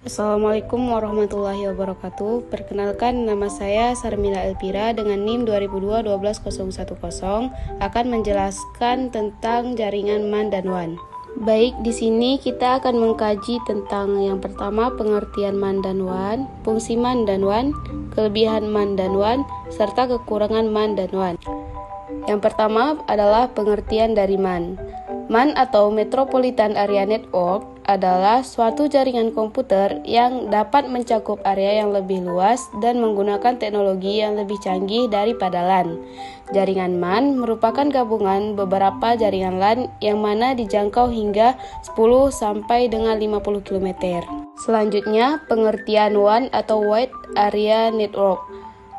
Assalamualaikum warahmatullahi wabarakatuh. Perkenalkan, nama saya Sarmila Elpira dengan NIM 2002-12010 akan menjelaskan tentang jaringan MAN dan WAN. Baik, di sini kita akan mengkaji tentang yang pertama pengertian MAN dan WAN, fungsi MAN dan WAN, kelebihan MAN dan WAN, serta kekurangan MAN dan WAN. Yang pertama adalah pengertian dari MAN. MAN atau Metropolitan Area Network adalah suatu jaringan komputer yang dapat mencakup area yang lebih luas dan menggunakan teknologi yang lebih canggih daripada LAN. Jaringan MAN merupakan gabungan beberapa jaringan LAN yang mana dijangkau hingga 10 sampai dengan 50 km. Selanjutnya, pengertian WAN atau Wide Area Network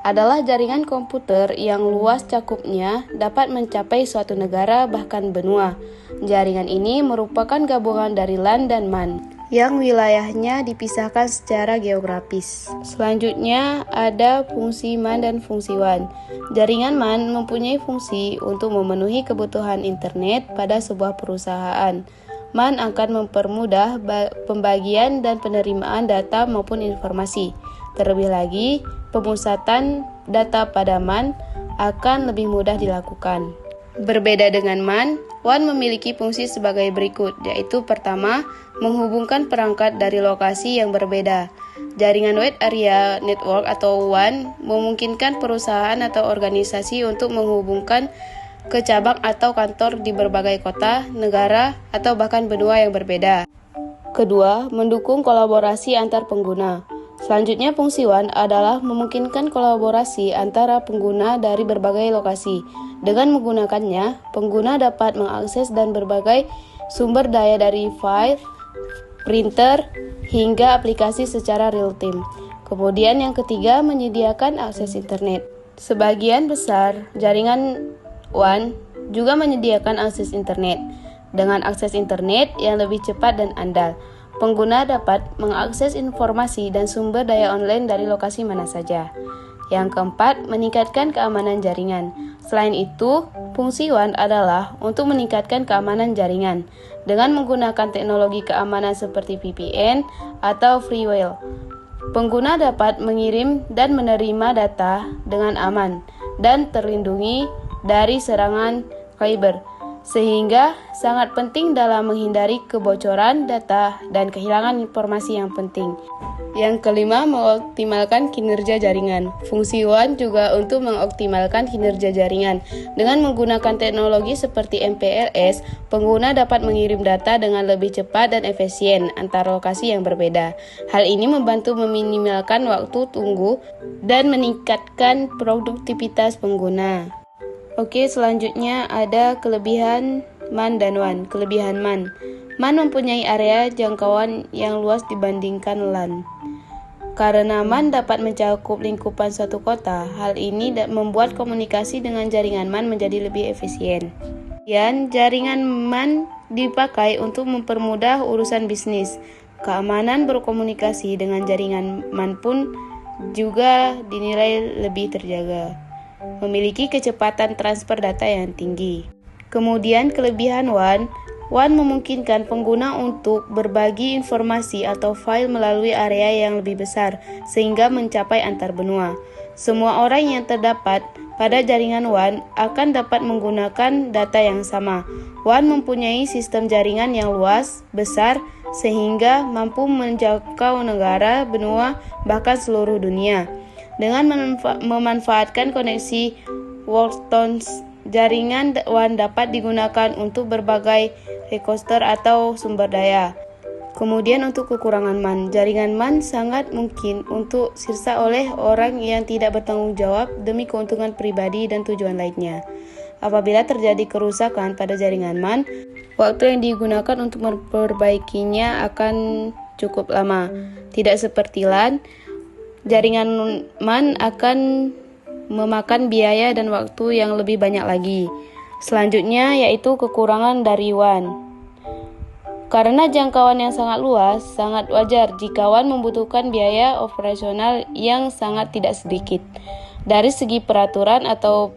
adalah jaringan komputer yang luas cakupnya dapat mencapai suatu negara bahkan benua. Jaringan ini merupakan gabungan dari LAN dan MAN yang wilayahnya dipisahkan secara geografis. Selanjutnya ada fungsi MAN dan fungsi WAN. Jaringan MAN mempunyai fungsi untuk memenuhi kebutuhan internet pada sebuah perusahaan. MAN akan mempermudah pembagian dan penerimaan data maupun informasi. Terlebih lagi, pemusatan data pada MAN akan lebih mudah dilakukan. Berbeda dengan MAN, WAN memiliki fungsi sebagai berikut, yaitu pertama, menghubungkan perangkat dari lokasi yang berbeda. Jaringan Wide Area Network atau WAN memungkinkan perusahaan atau organisasi untuk menghubungkan ke cabang atau kantor di berbagai kota, negara, atau bahkan benua yang berbeda. Kedua, mendukung kolaborasi antar pengguna. Selanjutnya, fungsi WAN adalah memungkinkan kolaborasi antara pengguna dari berbagai lokasi. Dengan menggunakannya, pengguna dapat mengakses dan berbagai sumber daya dari file, printer, hingga aplikasi secara real-time. Kemudian yang ketiga, menyediakan akses internet. Sebagian besar jaringan WAN juga menyediakan akses internet. Dengan akses internet yang lebih cepat dan andal, pengguna dapat mengakses informasi dan sumber daya online dari lokasi mana saja. Yang keempat, meningkatkan keamanan jaringan. Selain itu, fungsi WAN adalah untuk meningkatkan keamanan jaringan dengan menggunakan teknologi keamanan seperti VPN atau firewall. Pengguna dapat mengirim dan menerima data dengan aman dan terlindungi dari serangan cyber, sehingga sangat penting dalam menghindari kebocoran data dan kehilangan informasi yang penting. Yang kelima, mengoptimalkan kinerja jaringan. Fungsi WAN juga untuk mengoptimalkan kinerja jaringan. Dengan menggunakan teknologi seperti MPLS, pengguna dapat mengirim data dengan lebih cepat dan efisien antar lokasi yang berbeda. Hal ini membantu meminimalkan waktu tunggu dan meningkatkan produktivitas pengguna. Oke, selanjutnya ada kelebihan MAN dan WAN. Kelebihan MAN. MAN mempunyai area jangkauan yang luas dibandingkan LAN. Karena MAN dapat mencakup lingkupan suatu kota, hal ini membuat komunikasi dengan jaringan MAN menjadi lebih efisien. Dan jaringan MAN dipakai untuk mempermudah urusan bisnis. Keamanan berkomunikasi dengan jaringan MAN pun juga dinilai lebih terjaga. Memiliki kecepatan transfer data yang tinggi. Kemudian kelebihan WAN memungkinkan pengguna untuk berbagi informasi atau file melalui area yang lebih besar sehingga mencapai antar benua. Semua orang yang terdapat pada jaringan WAN akan dapat menggunakan data yang sama. WAN mempunyai sistem jaringan yang luas, besar, sehingga mampu menjangkau negara, benua, bahkan seluruh dunia. Dengan memanfaatkan koneksi Worldtones, jaringan WAN dapat digunakan untuk berbagai requester atau sumber daya. Kemudian untuk kekurangan MAN, jaringan MAN sangat mungkin untuk sirsa oleh orang yang tidak bertanggung jawab demi keuntungan pribadi dan tujuan lainnya. Apabila terjadi kerusakan pada jaringan MAN, waktu yang digunakan untuk memperbaikinya akan cukup lama. Tidak seperti LAN, jaringan MAN akan memakan biaya dan waktu yang lebih banyak lagi. Selanjutnya yaitu kekurangan dari WAN. Karena jangkauan yang sangat luas, sangat wajar jika WAN membutuhkan biaya operasional yang sangat tidak sedikit. Dari segi peraturan atau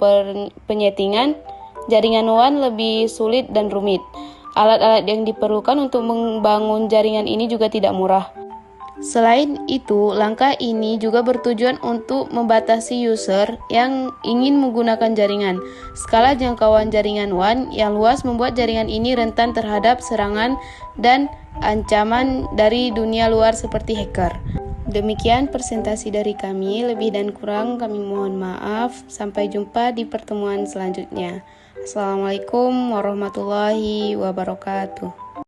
penyetingan, jaringan WAN lebih sulit dan rumit. Alat-alat yang diperlukan untuk membangun jaringan ini juga tidak murah. Selain itu, langkah ini juga bertujuan untuk membatasi user yang ingin menggunakan jaringan. Skala jangkauan jaringan WAN yang luas membuat jaringan ini rentan terhadap serangan dan ancaman dari dunia luar seperti hacker. Demikian presentasi dari kami, lebih dan kurang kami mohon maaf. Sampai jumpa di pertemuan selanjutnya. Assalamualaikum warahmatullahi wabarakatuh.